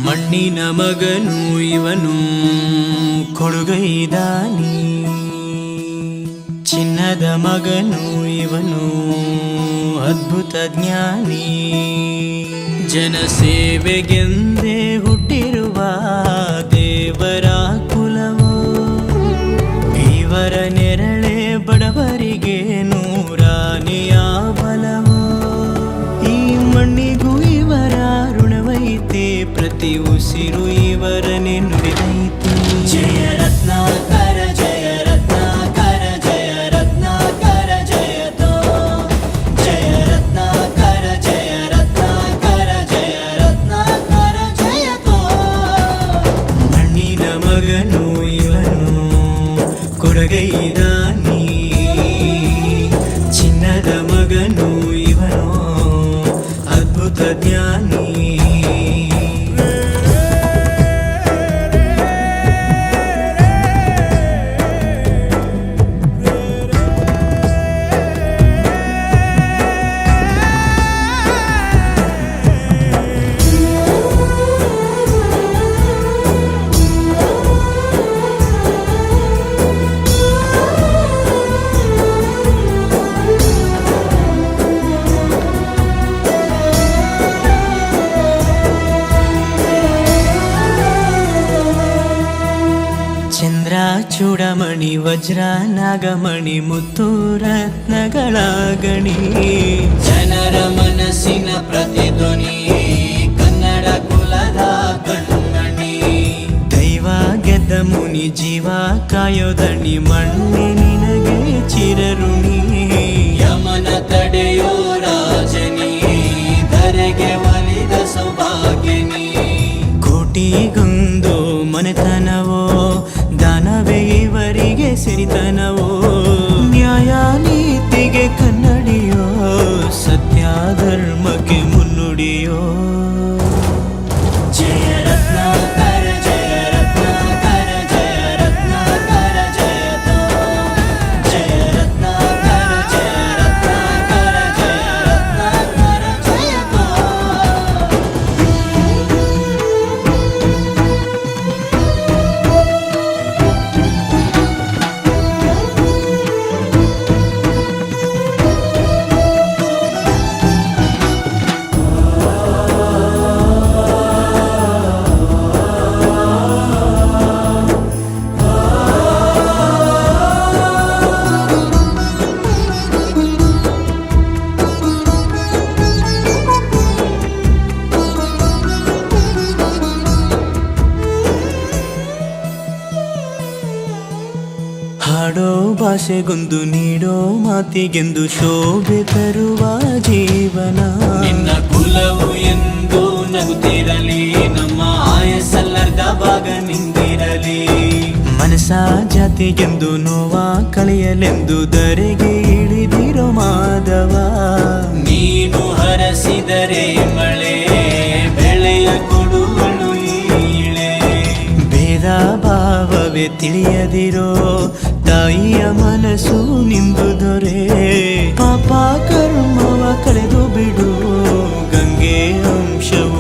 ಮಣ್ಣಿನ ಮಗನು ಇವನು ಕೊಡುಗೈದಾನಿ, ಚಿನ್ನದ ಮಗನು ಇವನು ಅದ್ಭುತ ಜ್ಞಾನಿ. ಜನಸೇವೆಗೆಂದೇ ಹುಟ್ಟಿರುವ ದೇವರ ಕುಲವೋ, ಇವರ ನೆರಳೆ ಬಡವರಿಗೆ ನೂರಾನೆಯ ಬಲವೋ. ಈ ಮಣ್ಣಿಗೂ ಇವರ ಋಣವೈತೆ, ಪ್ರತಿ ಉಸಿರು ಇವರನ್ನೇ ನುಡಿದೈತೆ. ಜಯ ರತ್ನಾಕರ ಜಯ ರತ್ನಾಕರ ಜಯ ರತ್ನಾಕರ ಜಯತೋ, ಜಯ ರತ್ನಾಕರ ಜಯ ರತ್ನಾಕರ ಜಯ ರತ್ನಾಕರ ಜಯತೋ. ಮಣ್ಣಿನ ಮಗನು ಇವನು ಕೊಡುಗೈದಾನಿ, ಚಿನ್ನದ ಮಗನು ಇವನು ಅದ್ಭುತ ಜ್ಞಾನಿ. ಚಂದ್ರ ಚೂಡಮಣಿ ವಜ್ರ ನಾಗಮಣಿ ಮುತ್ತು ರತ್ನಗಳ ಗಣಿ, ಜನರ ಮನಸ್ಸಿನ ಪ್ರತಿಧ್ವನಿ ಕನ್ನಡ ಕುಲದ ಕಣ್ಮಣಿ. ದೈವ ಗೆದ್ದ ಮುನಿ ಜೀವ ಕಾಯೋದಣಿ, ಮಣ್ಣೆ ನಿನಗೆ ಚಿರಋಣಿ. ಯಮನ ತಡೆಯೋ ರಾಜನಿ, ಧರೆಗೆ ಒಲಿದ ಸೌಭಾಗ್ಯನಿ. ಕೋಟಿಗೊಂದು ಮನೆತನವೋ, ದಾನವೇ ಇವರಿಗೆ ಸಿರಿತನವೋ. ನ್ಯಾಯ ನೀತಿಗೆ ಕನ್ನಡಿಯೋ, ಸತ್ಯ ಧರ್ಮಕ್ಕೆ ಮುನ್ನುಡಿಯೋ. ಜಯ ರತ್ನಾಕರ ಜಯ ರತ್ನಾಕರ ಜಯ ರತ್ನಾಕರ ಜಯತೋ, ಜಯ ರತ್ನಾಕರ ಜಯ ರತ್ನಾಕರ ಜಯ ರತ್ನಾಕರ ಜಯತೋ. ಹಾಡೋ ಭಾಷೆಗೊಂದು ನೀಡೋ ಮಾತಿಗೆಂದು ಶೋಭೆ ತರುವ ಜೀವನ. ನಿನ್ನ ಕುಲವು ಎಂದು ನಗುತ್ತಿರಲಿ, ನಮ್ಮ ಆಯಸ್ಸಲ್ಲರ್ಧ ಭಾಗ ನಿಂದಿರಲಿ. ಮನಸ ಜಾತಿಗೆಂದು ನೋವ ಕಳೆಯಲೆಂದು ಧರೆಗೆ ಇಳಿದಿರೋ ಮಾಧವ. ನೀನು ಹರಸಿದರೆ ಮಳೆ ಬೆಳೆಯ ಕೊಡುವಳು ಈಳೆ. ಭೇದ ಭಾವವೇ ತಿಳಿಯದಿರೋ ತಾಯಿಯ ಮನಸ್ಸು ನಿಂದು ದೊರೆ. ಪಾಪ ಕರ್ಮವ ಕಳೆದು ಬಿಡು, ಗಂಗೆ ಅಂಶವು